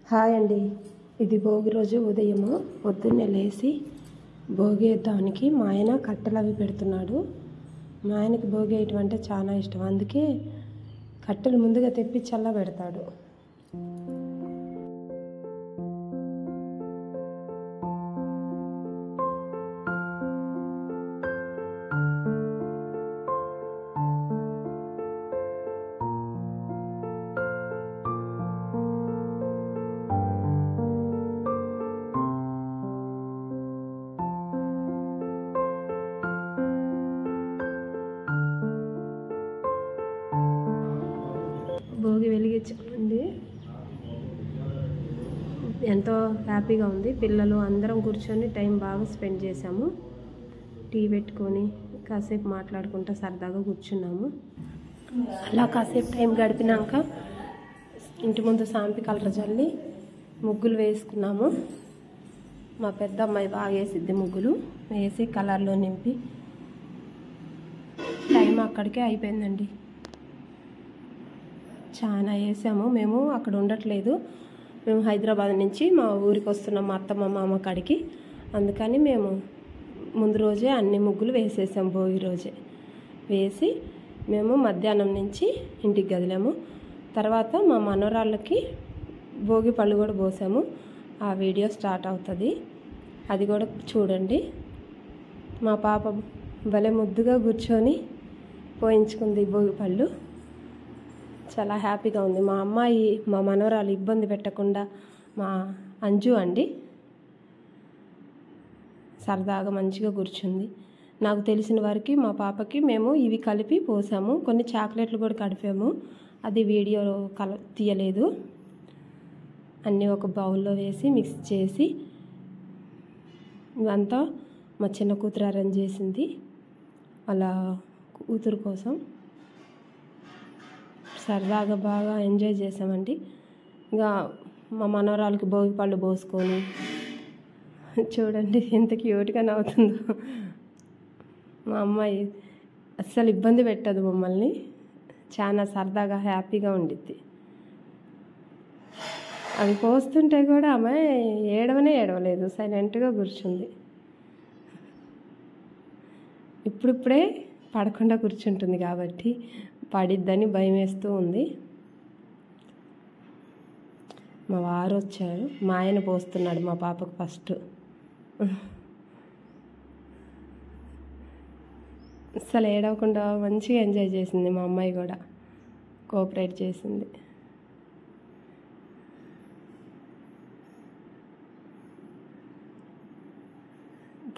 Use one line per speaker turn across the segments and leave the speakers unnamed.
Hi అండి. ఇది భోగి రోజు ఉదయము పొద్దున్నే లేచి భోగి వేయడానికి మా ఆయన కట్టెలు అవి పెడుతున్నాడు. మా ఆయనకి భోగి వేయటం అంటే చాలా ఇష్టం, అందుకే కట్టెలు ముందుగా తెప్పి చల్ల పెడతాడు. భోగి వెలిగించామండి. ఎంతో హ్యాపీగా ఉంది. పిల్లలు అందరం కూర్చొని టైం బాగా స్పెండ్ చేసాము. టీ పెట్టుకొని కాసేపు మాట్లాడుకుంటూ సరదాగా కూర్చున్నాము. అలా కాసేపు టైం గడిపినాక ఇంటి ముందు సాంపి కలర్ చల్లి ముగ్గులు వేసుకున్నాము. మా పెద్ద అమ్మాయి బాగా వేసిద్ది ముగ్గులు. వేసి కలర్లో నింపి టైం అక్కడికే అయిపోయిందండి. చాలా వేసాము. మేము అక్కడ ఉండట్లేదు, మేము హైదరాబాద్ నుంచి మా ఊరికి వస్తున్నాం, మా అత్తమ్మ మామ కాడికి. అందుకని మేము ముందు రోజే అన్ని ముగ్గులు వేసేసాము. భోగి రోజే వేసి మేము మధ్యాహ్నం నుంచి ఇంటికి కదిలాము. తర్వాత మా మనవరాళ్ళకి భోగి పళ్ళు కూడా పోసాము. ఆ వీడియో స్టార్ట్ అవుతుంది, అది కూడా చూడండి. మా పాప భలే ముద్దుగా కూర్చొని పోయించుకుంది భోగి పళ్ళు. చాలా హ్యాపీగా ఉంది. మా అమ్మాయి మా మనవరాలు ఇబ్బంది పెట్టకుండా, మా అంజు అండి, సరదాగా మంచిగా కూర్చుంది. నాకు తెలిసిన వారికి మా పాపకి మేము ఇవి కలిపి పోసాము. కొన్ని చాక్లెట్లు కూడా కలిపాము, అది వీడియో తీయలేదు. అన్నీ ఒక బౌల్లో వేసి మిక్స్ చేసి ఇవంతా మా చిన్న కూతురు అరేంజ్ చేసింది అలా కూతురు కోసం. సరదాగా బాగా ఎంజాయ్ చేసామండి. ఇంకా మా మనవరాలకి భోగి పళ్ళు పోసుకొని చూడండి ఎంత క్యూట్గా నవ్వుతుందో. మా అమ్మాయి అస్సలు ఇబ్బంది పెట్టదు మమ్మల్ని, చాలా సరదాగా హ్యాపీగా ఉండిద్ది. అవి పోస్తుంటే కూడా ఆమె ఏడవలేదు, సైలెంట్గా కూర్చుంది. ఇప్పుడిప్పుడే పడకుండా కూర్చుంటుంది కాబట్టి పడిద్దని భయం వేస్తూ ఉంది. మా వారు వచ్చారు, మా ఆయన పోస్తున్నాడు మా పాపకు ఫస్ట్. అసలు ఏడవకుండా మంచిగా ఎంజాయ్ చేసింది. మా అమ్మాయి కూడా కోఆపరేట్ చేసింది.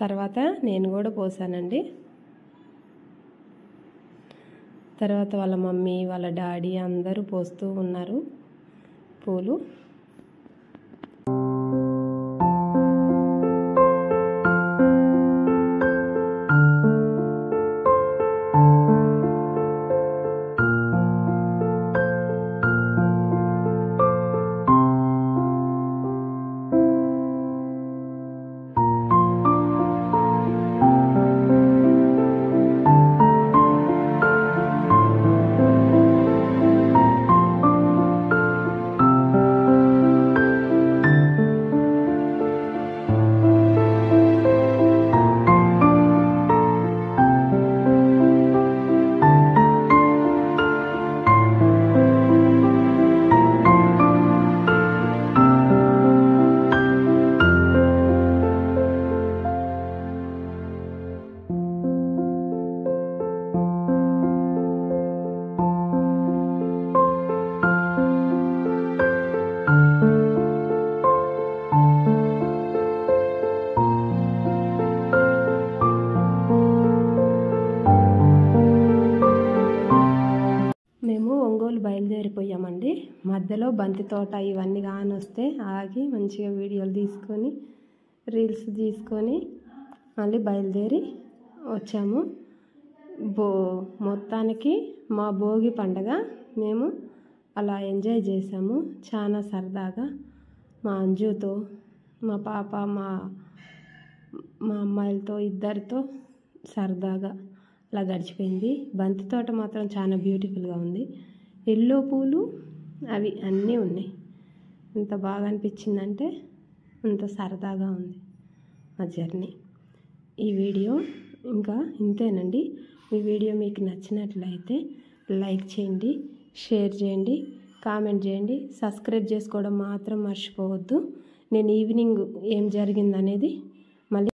తర్వాత నేను కూడా పోసానండి. తర్వాత వాళ్ళ మమ్మీ వాళ్ళ డాడీ అందరూ పోస్తూ ఉన్నారు పూలు. ఒంగోలు బయలుదేరిపోయామండి. మధ్యలో బంతి తోట ఇవన్నీ కానొస్తే ఆగి మంచిగా వీడియోలు తీసుకొని రీల్స్ తీసుకొని మళ్ళీ బయలుదేరి వచ్చాము. మొత్తానికి మా భోగి పండగ మేము అలా ఎంజాయ్ చేసాము చాలా సరదాగా. మా అంజుతో, మా పాప, మా అమ్మాయిలతో ఇద్దరితో సరదాగా అలా గడిచిపోయింది. బంతి తోట మాత్రం చాలా బ్యూటిఫుల్గా ఉంది. ఎల్లో పూలు అవి అన్నీ ఉన్నాయి. ఎంత బాగా అనిపించిందంటే అంత సరదాగా ఉంది మా జర్నీ. ఈ వీడియో ఇంకా ఇంతేనండి. ఈ వీడియో మీకు నచ్చినట్లయితే లైక్ చేయండి, షేర్ చేయండి, కామెంట్ చేయండి, సబ్స్క్రైబ్ చేసుకోవడం మాత్రం మర్చిపోవద్దు. నేను ఈవినింగ్ ఏం జరిగిందనేది